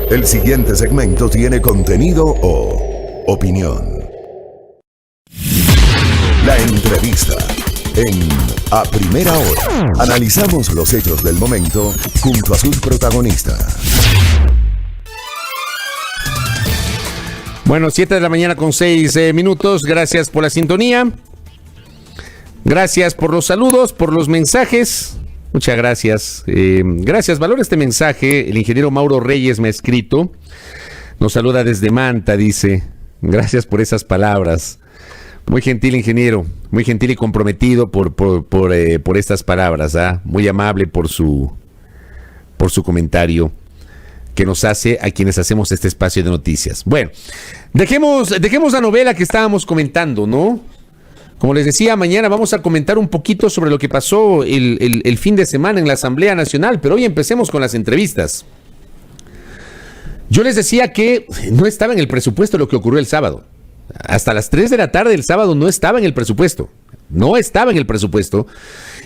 El siguiente segmento tiene contenido o opinión. La entrevista en A Primera Hora. Analizamos los hechos del momento junto a sus protagonistas. Bueno, 7 de la mañana con 6 minutos. Gracias por la sintonía. Gracias por los saludos, por los mensajes. Muchas gracias. Gracias, valora este mensaje. El ingeniero Mauro Reyes me ha escrito. Nos saluda desde Manta, dice. Gracias por esas palabras. Muy gentil, ingeniero. Muy gentil y comprometido por estas palabras. Muy amable por su comentario que nos hace a quienes hacemos este espacio de noticias. Bueno, dejemos la novela que estábamos comentando, ¿no? Como les decía, mañana vamos a comentar un poquito sobre lo que pasó el fin de semana en la Asamblea Nacional, pero hoy empecemos con las entrevistas. Yo les decía que no estaba en el presupuesto lo que ocurrió el sábado. Hasta las 3 de la tarde del sábado no estaba en el presupuesto. No estaba en el presupuesto.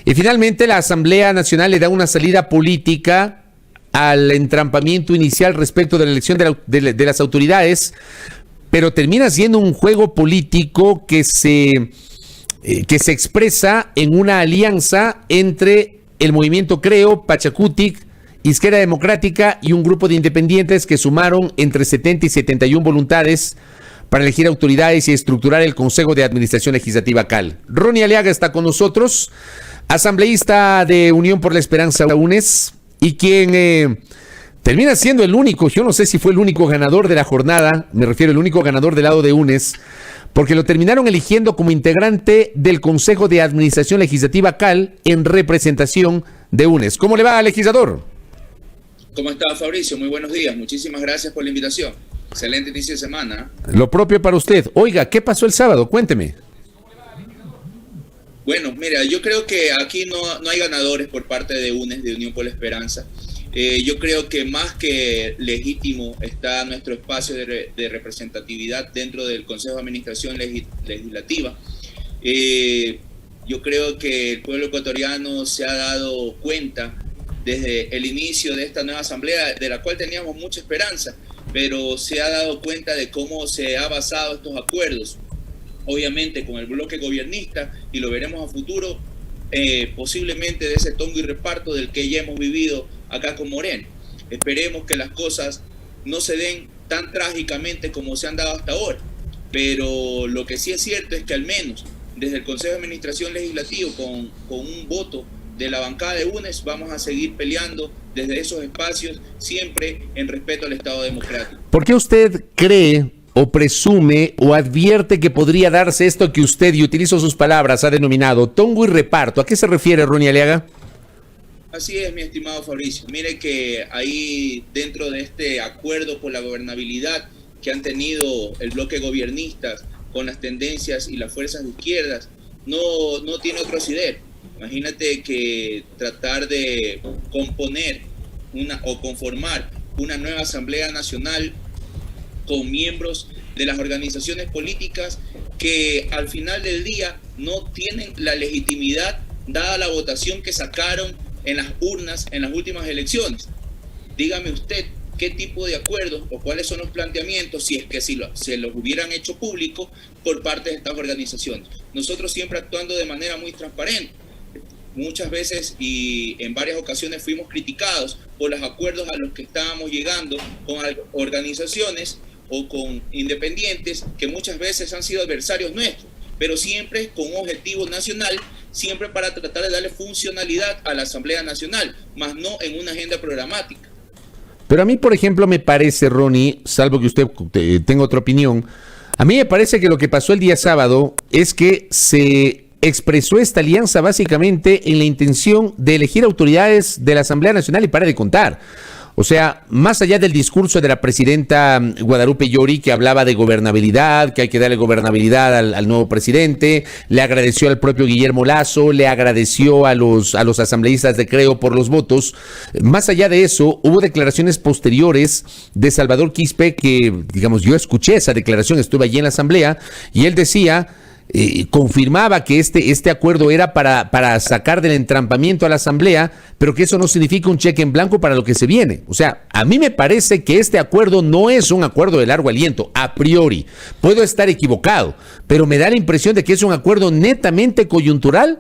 Y finalmente la Asamblea Nacional le da una salida política al entrampamiento inicial respecto de la elección de las autoridades, pero termina siendo un juego político que se expresa en una alianza entre el movimiento Creo, Pachacutic, Izquierda Democrática y un grupo de independientes que sumaron entre 70 y 71 voluntades para elegir autoridades y estructurar el Consejo de Administración Legislativa CAL. Ronnie Aliaga está con nosotros, asambleísta de Unión por la Esperanza UNES, y quien termina siendo el único, yo no sé si fue el único ganador de la jornada, me refiero al único ganador del lado de UNES, porque lo terminaron eligiendo como integrante del Consejo de Administración Legislativa CAL en representación de UNES. ¿Cómo le va, legislador? ¿Cómo está, Fabricio? Muy buenos días. Muchísimas gracias por la invitación. Excelente inicio de semana. Lo propio para usted. Oiga, ¿qué pasó el sábado? Cuénteme. Bueno, mira, yo creo que aquí no hay ganadores por parte de UNES, de Unión por la Esperanza. Yo creo que más que legítimo está nuestro espacio de representatividad dentro del Consejo de Administración Legislativa. Yo creo que el pueblo ecuatoriano se ha dado cuenta desde el inicio de esta nueva asamblea, de la cual teníamos mucha esperanza, pero se ha dado cuenta de cómo se ha basado estos acuerdos, obviamente con el bloque gobiernista, y lo veremos a futuro, posiblemente de ese tongo y reparto del que ya hemos vivido acá con Moreno. Esperemos que las cosas no se den tan trágicamente como se han dado hasta ahora, pero lo que sí es cierto es que al menos desde el Consejo de Administración Legislativo, con un voto de la bancada de UNES, vamos a seguir peleando desde esos espacios, siempre en respeto al Estado democrático. ¿Por qué usted cree o presume o advierte que podría darse esto que usted, y utilizo sus palabras, ha denominado tongo y reparto? ¿A qué se refiere, Ronnie Aliaga? Así es, mi estimado Fabricio. Mire que ahí, dentro de este acuerdo por la gobernabilidad que han tenido el bloque gobiernista con las tendencias y las fuerzas de izquierdas, no tiene otro asidero. Imagínate que tratar de conformar una nueva Asamblea Nacional con miembros de las organizaciones políticas que al final del día no tienen la legitimidad dada la votación que sacaron en las urnas en las últimas elecciones. Dígame usted qué tipo de acuerdos o cuáles son los planteamientos, si es que se los hubieran hecho público por parte de estas organizaciones. Nosotros siempre actuando de manera muy transparente. Muchas veces y en varias ocasiones fuimos criticados por los acuerdos a los que estábamos llegando con organizaciones o con independientes que muchas veces han sido adversarios nuestros, pero siempre con un objetivo nacional, siempre para tratar de darle funcionalidad a la Asamblea Nacional, más no en una agenda programática. Pero a mí, por ejemplo, me parece, Ronnie, salvo que usted tenga otra opinión, a mí me parece que lo que pasó el día sábado es que se expresó esta alianza básicamente en la intención de elegir autoridades de la Asamblea Nacional y para de contar. O sea, más allá del discurso de la presidenta Guadalupe Llori, que hablaba de gobernabilidad, que hay que darle gobernabilidad al nuevo presidente, le agradeció al propio Guillermo Lasso, le agradeció a los asambleístas de Creo por los votos. Más allá de eso, hubo declaraciones posteriores de Salvador Quispe que, digamos, yo escuché esa declaración, estuve allí en la asamblea, y él decía confirmaba que este acuerdo era para sacar del entrampamiento a la Asamblea, pero que eso no significa un cheque en blanco para lo que se viene. O sea, a mí me parece que este acuerdo no es un acuerdo de largo aliento, a priori. Puedo estar equivocado, pero me da la impresión de que es un acuerdo netamente coyuntural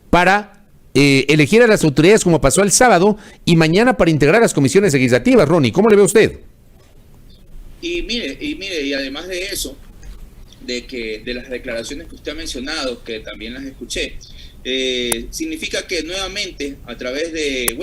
para elegir a las autoridades como pasó el sábado y mañana para integrar las comisiones legislativas. Ronnie, ¿cómo le ve usted? Y mire, y además de eso, de las declaraciones que usted ha mencionado, que también las escuché, significa que nuevamente a través de,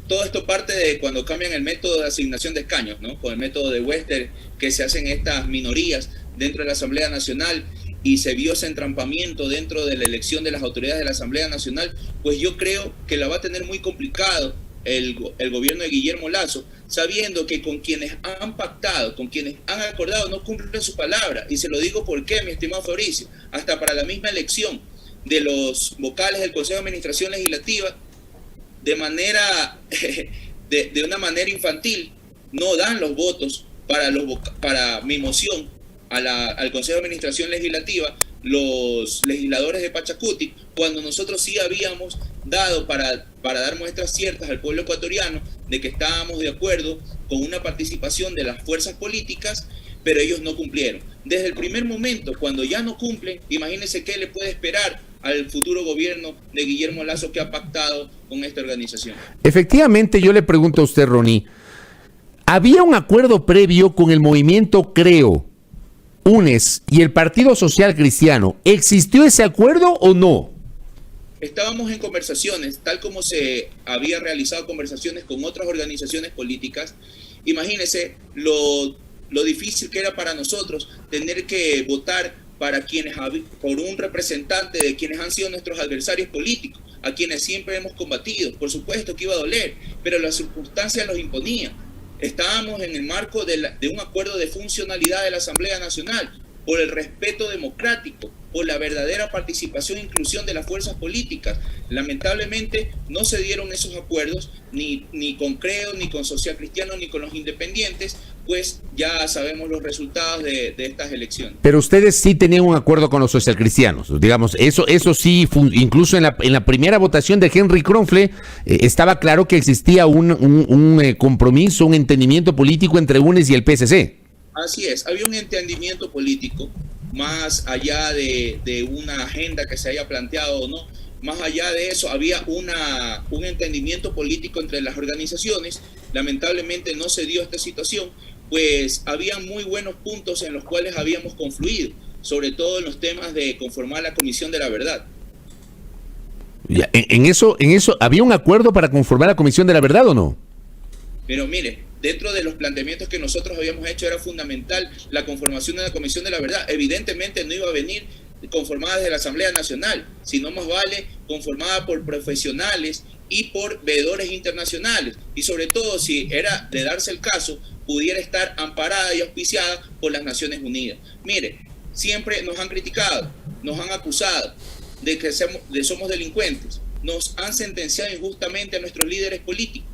todo esto parte de cuando cambian el método de asignación de escaños, ¿no? Con el método de Wester, que se hacen estas minorías dentro de la Asamblea Nacional y se vio ese entrampamiento dentro de la elección de las autoridades de la Asamblea Nacional, pues yo creo que la va a tener muy complicado el gobierno de Guillermo Lasso, sabiendo que con quienes han pactado, con quienes han acordado, no cumplen su palabra. Y se lo digo por qué, mi estimado Fabricio, hasta para la misma elección de los vocales del Consejo de Administración Legislativa, de una manera infantil, no dan los votos para mi moción al Consejo de Administración Legislativa, los legisladores de Pachacuti, cuando nosotros sí habíamos dado para dar muestras ciertas al pueblo ecuatoriano de que estábamos de acuerdo con una participación de las fuerzas políticas, pero ellos no cumplieron. Desde el primer momento, cuando ya no cumplen, imagínense qué le puede esperar al futuro gobierno de Guillermo Lasso, que ha pactado con esta organización. Efectivamente, yo le pregunto a usted, Ronnie, ¿había un acuerdo previo con el movimiento Creo, UNES y el Partido Social Cristiano? ¿Existió ese acuerdo o no? Estábamos en conversaciones, tal como se había realizado conversaciones con otras organizaciones políticas. Imagínense lo difícil que era para nosotros tener que votar por un representante de quienes han sido nuestros adversarios políticos, a quienes siempre hemos combatido. Por supuesto que iba a doler, pero las circunstancias los imponían. Estábamos en el marco de un acuerdo de funcionalidad de la Asamblea Nacional, por el respeto democrático, por la verdadera participación e inclusión de las fuerzas políticas. Lamentablemente no se dieron esos acuerdos ni con Creo, ni con Social Cristiano, ni con los independientes, pues ya sabemos los resultados de estas elecciones. Pero ustedes sí tenían un acuerdo con los socialcristianos, digamos, eso sí, incluso en la primera votación de Henry Kronfle estaba claro que existía un compromiso, un entendimiento político entre UNES y el PSC. Así es, había un entendimiento político, más allá de una agenda que se haya planteado o no. Más allá de eso, había un entendimiento político entre las organizaciones. Lamentablemente no se dio esta situación, pues había muy buenos puntos en los cuales habíamos confluido, sobre todo en los temas de conformar la Comisión de la Verdad. ¿En eso había un acuerdo para conformar la Comisión de la Verdad o no? Pero mire, dentro de los planteamientos que nosotros habíamos hecho era fundamental la conformación de la Comisión de la Verdad. Evidentemente no iba a venir conformada desde la Asamblea Nacional, sino más vale conformada por profesionales y por veedores internacionales. Y sobre todo, si era de darse el caso, pudiera estar amparada y auspiciada por las Naciones Unidas. Mire, siempre nos han criticado, nos han acusado de que somos delincuentes, nos han sentenciado injustamente a nuestros líderes políticos.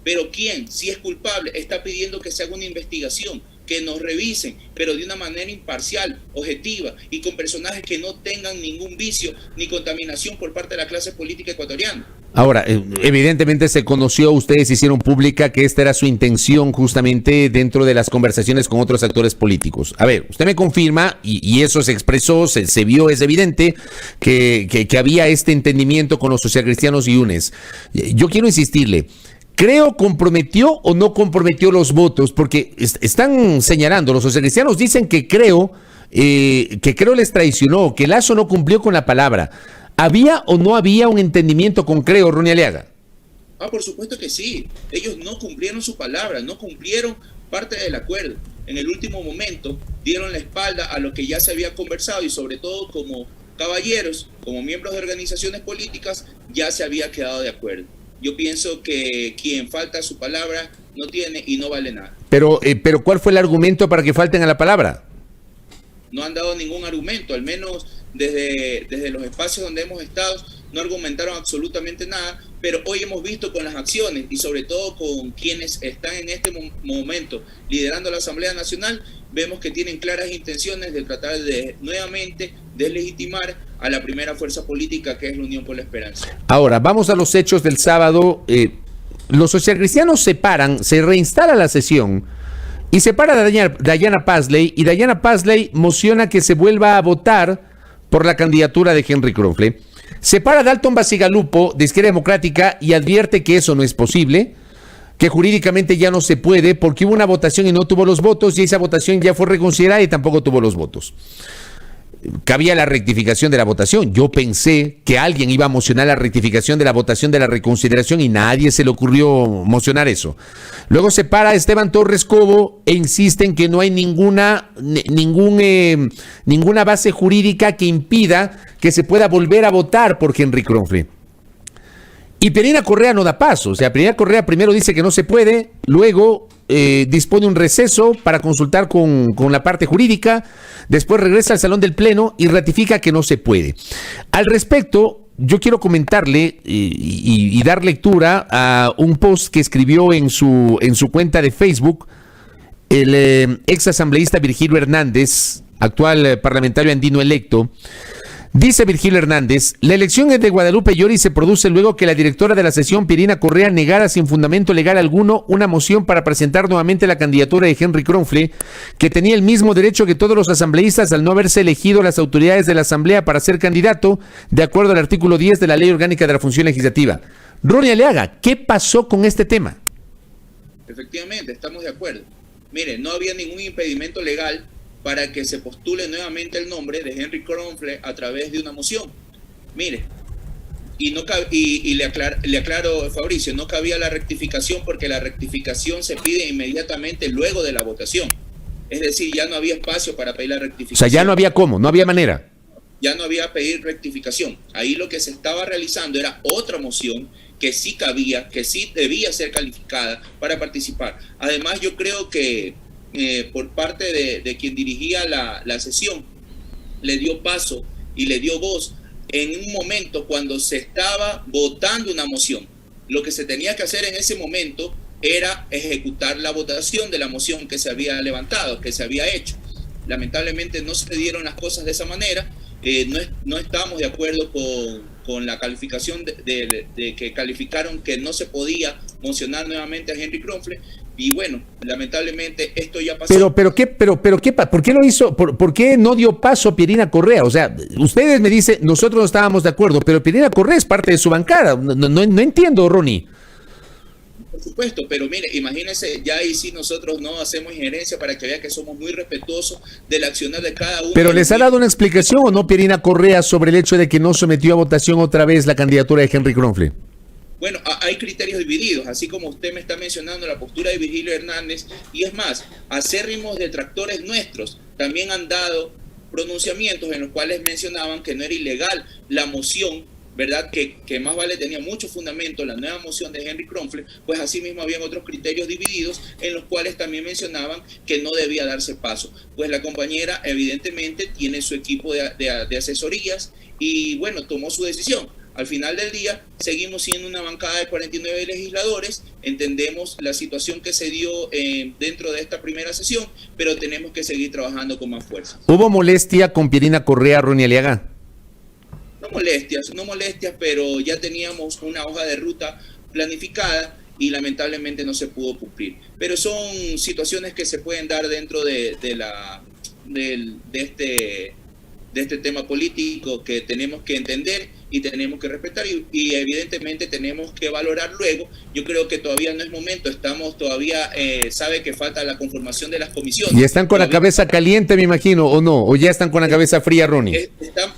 Pero ¿quién, si es culpable, está pidiendo que se haga una investigación, que nos revisen, pero de una manera imparcial, objetiva y con personajes que no tengan ningún vicio ni contaminación por parte de la clase política ecuatoriana? Ahora, evidentemente se conoció, ustedes hicieron pública que esta era su intención justamente dentro de las conversaciones con otros actores políticos. A ver, usted me confirma, y eso se expresó, se vio, es evidente que había este entendimiento con los socialcristianos y UNES. Yo quiero insistirle, ¿Creo comprometió o no comprometió los votos? Porque están señalando, los socialcristianos dicen que Creo les traicionó, que Lasso no cumplió con la palabra. ¿Había o no había un entendimiento con Creo, Ronnie Aliaga? Por supuesto que sí. Ellos no cumplieron su palabra, no cumplieron parte del acuerdo. En el último momento dieron la espalda a lo que ya se había conversado y sobre todo como caballeros, como miembros de organizaciones políticas, ya se había quedado de acuerdo. Yo pienso que quien falta a su palabra no tiene y no vale nada. Pero ¿cuál fue el argumento para que falten a la palabra? No han dado ningún argumento, al menos desde los espacios donde hemos estado, no argumentaron absolutamente nada, pero hoy hemos visto con las acciones y sobre todo con quienes están en este momento liderando la Asamblea Nacional, vemos que tienen claras intenciones de tratar de nuevamente deslegitimar a la primera fuerza política, que es la Unión por la Esperanza. Ahora, vamos a los hechos del sábado. Los socialcristianos se paran, se reinstala la sesión y se para Diana Pasley, y Diana Pasley mociona que se vuelva a votar por la candidatura de Henry Kronfle. Se para Dalton Bacigalupo de Izquierda Democrática y advierte que eso no es posible, que jurídicamente ya no se puede porque hubo una votación y no tuvo los votos, y esa votación ya fue reconsiderada y tampoco tuvo los votos. Cabía la rectificación de la votación. Yo pensé que alguien iba a mocionar la rectificación de la votación de la reconsideración y nadie se le ocurrió mocionar eso. Luego se para Esteban Torres Cobo e insiste en que no hay ninguna base jurídica que impida que se pueda volver a votar por Henry Kronfle. Y Pierina Correa no da paso. O sea, Pierina Correa primero dice que no se puede, luego dispone un receso para consultar con la parte jurídica, después regresa al salón del pleno y ratifica que no se puede. Al respecto, yo quiero comentarle y dar lectura a un post que escribió en su cuenta de Facebook el ex asambleísta Virgilio Hernández, actual parlamentario andino electo. Dice Virgilio Hernández: la elección de Guadalupe Llori se produce luego que la directora de la sesión, Pierina Correa, negara sin fundamento legal alguno una moción para presentar nuevamente la candidatura de Henry Kronfle, que tenía el mismo derecho que todos los asambleístas al no haberse elegido las autoridades de la asamblea para ser candidato, de acuerdo al artículo 10 de la Ley Orgánica de la Función Legislativa. Ronnie Aliaga, ¿qué pasó con este tema? Efectivamente, estamos de acuerdo. Mire, no había ningún impedimento legal para que se postule nuevamente el nombre de Henry Kronfle a través de una moción. Mire, y le aclaro, Fabricio, no cabía la rectificación porque la rectificación se pide inmediatamente luego de la votación. Es decir, ya no había espacio para pedir la rectificación. O sea, ya no había cómo, no había manera. Ya no había pedir rectificación. Ahí lo que se estaba realizando era otra moción que sí cabía, que sí debía ser calificada para participar. Además, yo creo que por parte de quien dirigía la sesión, le dio paso y le dio voz en un momento cuando se estaba votando una moción. Lo que se tenía que hacer en ese momento era ejecutar la votación de la moción que se había levantado, que se había hecho. Lamentablemente no se dieron las cosas de esa manera. No estábamos de acuerdo con la calificación de que calificaron que no se podía mocionar nuevamente a Henry Kronfle. Y bueno, lamentablemente esto ya pasó. ¿Por qué lo hizo? ¿Por qué no dio paso a Pierina Correa? O sea, ustedes me dicen, nosotros no estábamos de acuerdo, pero Pierina Correa es parte de su bancada. No entiendo, Ronnie. Por supuesto, pero mire, imagínense, ya ahí sí nosotros no hacemos injerencia para que vea que somos muy respetuosos del accionar de cada uno. ¿Pero les ha dado una explicación o no Pierina Correa sobre el hecho de que no sometió a votación otra vez la candidatura de Henry Kronfle? Bueno, hay criterios divididos, así como usted me está mencionando la postura de Virgilio Hernández, y es más, acérrimos detractores nuestros también han dado pronunciamientos en los cuales mencionaban que no era ilegal la moción, ¿verdad? Que más vale tenía mucho fundamento la nueva moción de Henry Kronfle, pues así mismo habían otros criterios divididos en los cuales también mencionaban que no debía darse paso. Pues la compañera evidentemente tiene su equipo de asesorías y bueno, tomó su decisión. Al final del día, seguimos siendo una bancada de 49 legisladores, entendemos la situación que se dio dentro de esta primera sesión, pero tenemos que seguir trabajando con más fuerza. ¿Hubo molestia con Pierina Correa, Ronnie Aliaga? No molestias, pero ya teníamos una hoja de ruta planificada y lamentablemente no se pudo cumplir. Pero son situaciones que se pueden dar dentro de este tema político que tenemos que entender y tenemos que respetar y evidentemente tenemos que valorar luego. Yo creo que todavía no es momento, estamos todavía, sabe que falta la conformación de las comisiones. ¿Y están con la cabeza caliente, me imagino, o no? ¿O ya están con la cabeza fría, Ronnie?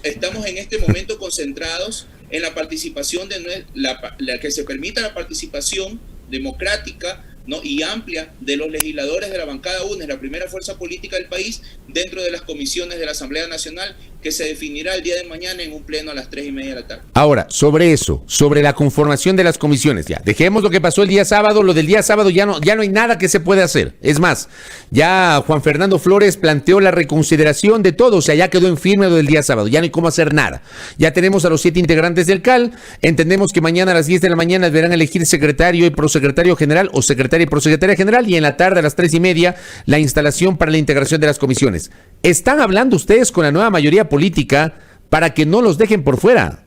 Estamos en este momento concentrados en la participación la que se permita la participación democrática, ¿no? Y amplia de los legisladores de la bancada UNES, la primera fuerza política del país, dentro de las comisiones de la Asamblea Nacional, que se definirá el día de mañana en un pleno a las 3:30 de la tarde. Ahora, sobre eso, sobre la conformación de las comisiones, ya, dejemos lo que pasó el día sábado, lo del día sábado ya no hay nada que se pueda hacer. Es más, ya Juan Fernando Flores planteó la reconsideración de todo, o sea, ya quedó en firme lo del día sábado, ya no hay cómo hacer nada. Ya tenemos a los 7 integrantes del CAL, entendemos que mañana a las 10 de la mañana deberán elegir secretario y prosecretario general, o secretaria y prosecretaria general, y en la tarde a las 3:30 la instalación para la integración de las comisiones. ¿Están hablando ustedes con la nueva mayoría política para que no los dejen por fuera?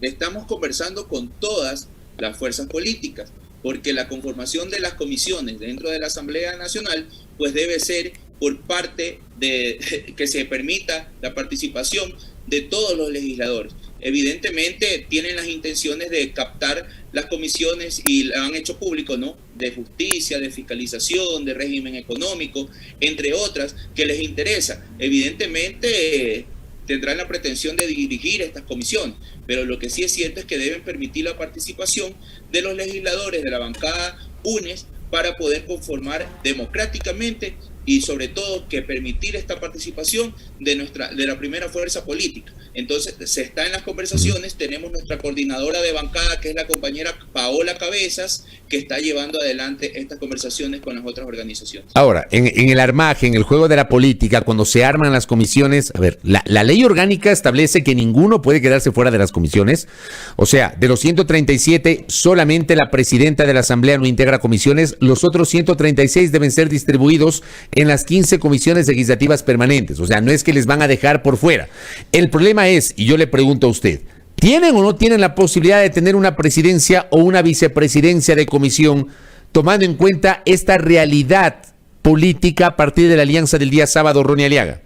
Estamos conversando con todas las fuerzas políticas, porque la conformación de las comisiones dentro de la Asamblea Nacional pues debe ser por parte de que se permita la participación de todos los legisladores. Evidentemente tienen las intenciones de captar las comisiones y la han hecho público, ¿no? De justicia, de fiscalización, de régimen económico, entre otras, que les interesa. Evidentemente tendrán la pretensión de dirigir estas comisiones, pero lo que sí es cierto es que deben permitir la participación de los legisladores de la bancada UNES para poder conformar democráticamente y sobre todo que permitir esta participación de la primera fuerza política. Entonces se está en las conversaciones, tenemos nuestra coordinadora de bancada que es la compañera Paola Cabezas, que está llevando adelante estas conversaciones con las otras organizaciones. Ahora, en el armaje, en el juego de la política, cuando se arman las comisiones, a ver, la ley orgánica establece que ninguno puede quedarse fuera de las comisiones. O sea, de los 137, solamente la presidenta de la Asamblea no integra comisiones, los otros 136 deben ser distribuidos en las 15 comisiones legislativas permanentes. O sea, no es que les van a dejar por fuera. El problema es, y yo le pregunto a usted, ¿tienen o no tienen la posibilidad de tener una presidencia o una vicepresidencia de comisión, tomando en cuenta esta realidad política a partir de la alianza del día sábado, Ronnie Aliaga?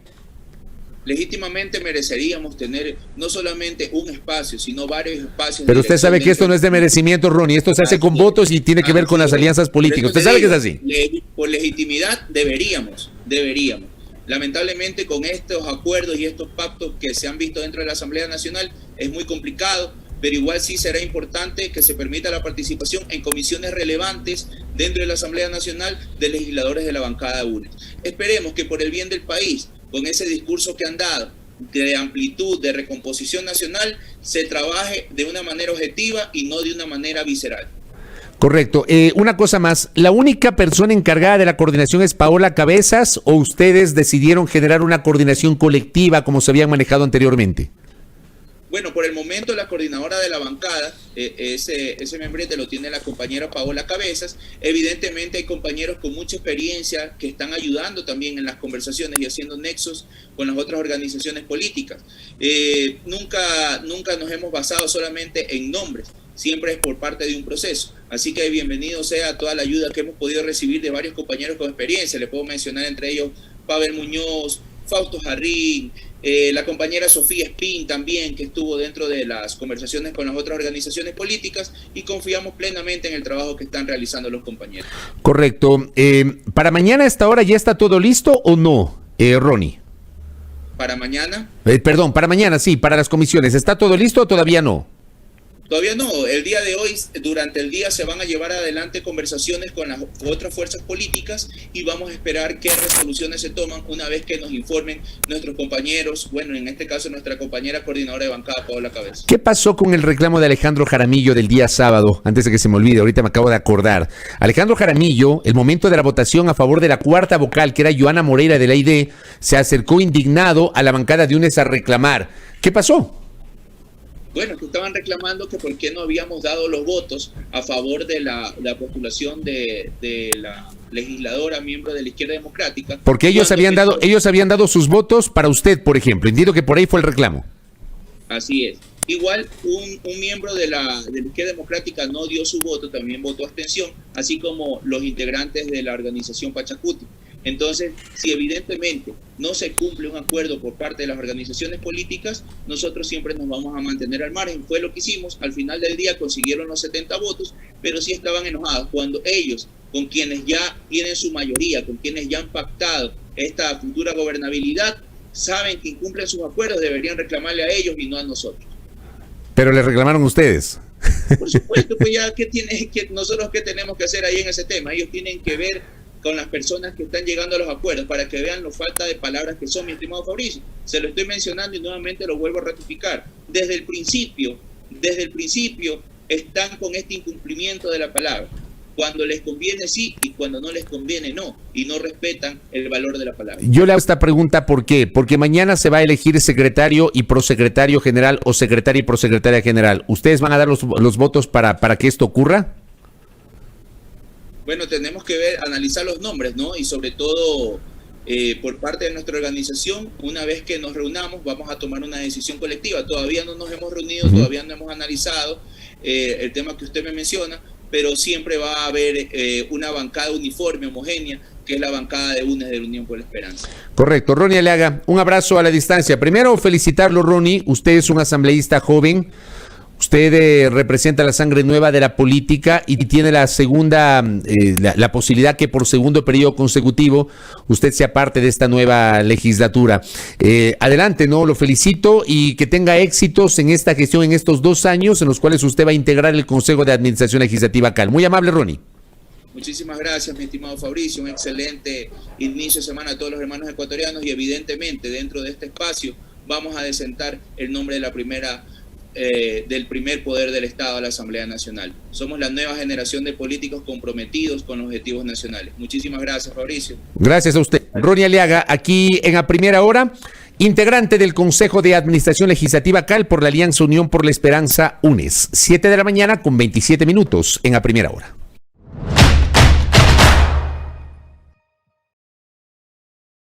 Legítimamente mereceríamos tener no solamente un espacio, sino varios espacios. Pero usted sabe que esto no es de merecimiento, Ronnie, esto se hace con votos y tiene que ver con las alianzas políticas. Usted sabe que es así. Por legitimidad deberíamos. Lamentablemente con estos acuerdos y estos pactos que se han visto dentro de la Asamblea Nacional es muy complicado, pero igual sí será importante que se permita la participación en comisiones relevantes dentro de la Asamblea Nacional de legisladores de la bancada UNES. Esperemos que por el bien del país, con ese discurso que han dado de amplitud, de recomposición nacional, se trabaje de una manera objetiva y no de una manera visceral. Correcto. Una cosa más, ¿la única persona encargada de la coordinación es Paola Cabezas o ustedes decidieron generar una coordinación colectiva como se habían manejado anteriormente? Bueno, por el momento la coordinadora de la bancada, ese membrete lo tiene la compañera Paola Cabezas. Evidentemente hay compañeros con mucha experiencia que están ayudando también en las conversaciones y haciendo nexos con las otras organizaciones políticas. Nunca nos hemos basado solamente en nombres, siempre es por parte de un proceso. Así que bienvenido sea toda la ayuda que hemos podido recibir de varios compañeros con experiencia. Le puedo mencionar entre ellos Pavel Muñoz, Fausto Jarrín, la compañera Sofía Espín también, que estuvo dentro de las conversaciones con las otras organizaciones políticas, y confiamos plenamente en el trabajo que están realizando los compañeros. Correcto. ¿Para mañana a esta hora ya está todo listo o no, Ronnie? ¿Para mañana? Perdón, para mañana sí, para las comisiones. ¿Está todo listo o todavía no? Todavía no. El día de hoy, durante el día, se van a llevar adelante conversaciones con las otras fuerzas políticas y vamos a esperar qué resoluciones se toman una vez que nos informen nuestros compañeros, bueno, en este caso nuestra compañera coordinadora de bancada, Paola Cabezas. ¿Qué pasó con el reclamo de Alejandro Jaramillo del día sábado? Antes de que se me olvide, ahorita me acabo de acordar. Alejandro Jaramillo, el momento de la votación a favor de la cuarta vocal, que era Joana Moreira de la ID, se acercó indignado a la bancada de UNES a reclamar. ¿Qué pasó? Bueno, que estaban reclamando que por qué no habíamos dado los votos a favor de la postulación de la legisladora miembro de la Izquierda Democrática. Porque ellos habían dado sus votos para usted, por ejemplo. Entiendo que por ahí fue el reclamo. Así es. Igual un miembro de la Izquierda Democrática no dio su voto, también votó abstención, así como los integrantes de la organización Pachacuti. Entonces, si evidentemente no se cumple un acuerdo por parte de las organizaciones políticas, nosotros siempre nos vamos a mantener al margen. Fue lo que hicimos. Al final del día consiguieron los 70 votos, pero sí estaban enojados cuando ellos, con quienes ya tienen su mayoría, con quienes ya han pactado esta futura gobernabilidad, saben que incumplen sus acuerdos, deberían reclamarle a ellos y no a nosotros. Pero le reclamaron ustedes. Por supuesto, pues ya nosotros qué tenemos que hacer ahí en ese tema. Ellos tienen que ver con las personas que están llegando a los acuerdos, para que vean lo falta de palabras que son, mi estimado Fabricio. Se lo estoy mencionando y nuevamente lo vuelvo a ratificar. Desde el principio están con este incumplimiento de la palabra. Cuando les conviene sí y cuando no les conviene no, y no respetan el valor de la palabra. Yo le hago esta pregunta, ¿por qué? Porque mañana se va a elegir secretario y prosecretario general o secretaria y prosecretaria general. ¿Ustedes van a dar los votos para que esto ocurra? Bueno, tenemos que analizar los nombres, ¿no? Y sobre todo, por parte de nuestra organización, una vez que nos reunamos, vamos a tomar una decisión colectiva. Todavía no nos hemos reunido, todavía no hemos analizado el tema que usted me menciona, pero siempre va a haber una bancada uniforme, homogénea, que es la bancada de UNES de la Unión por la Esperanza. Correcto. Ronnie Aliaga, un abrazo a la distancia. Primero, felicitarlo, Ronnie. Usted es un asambleísta joven. Usted representa la sangre nueva de la política y tiene la segunda, la posibilidad que por segundo periodo consecutivo usted sea parte de esta nueva legislatura. Adelante, ¿no? Lo felicito y que tenga éxitos en esta gestión en estos 2 años en los cuales usted va a integrar el Consejo de Administración Legislativa CAL. Muy amable, Ronnie. Muchísimas gracias, mi estimado Fabricio. Un excelente inicio de semana a todos los hermanos ecuatorianos y evidentemente dentro de este espacio vamos a desentar el nombre de la del primer poder del Estado a la Asamblea Nacional. Somos la nueva generación de políticos comprometidos con los objetivos nacionales. Muchísimas gracias, Fabricio. Gracias a usted. Ronnie Aliaga, aquí en A Primera Hora, integrante del Consejo de Administración Legislativa CAL por la Alianza Unión por la Esperanza UNES. 7 de la mañana con 27 minutos en A Primera Hora.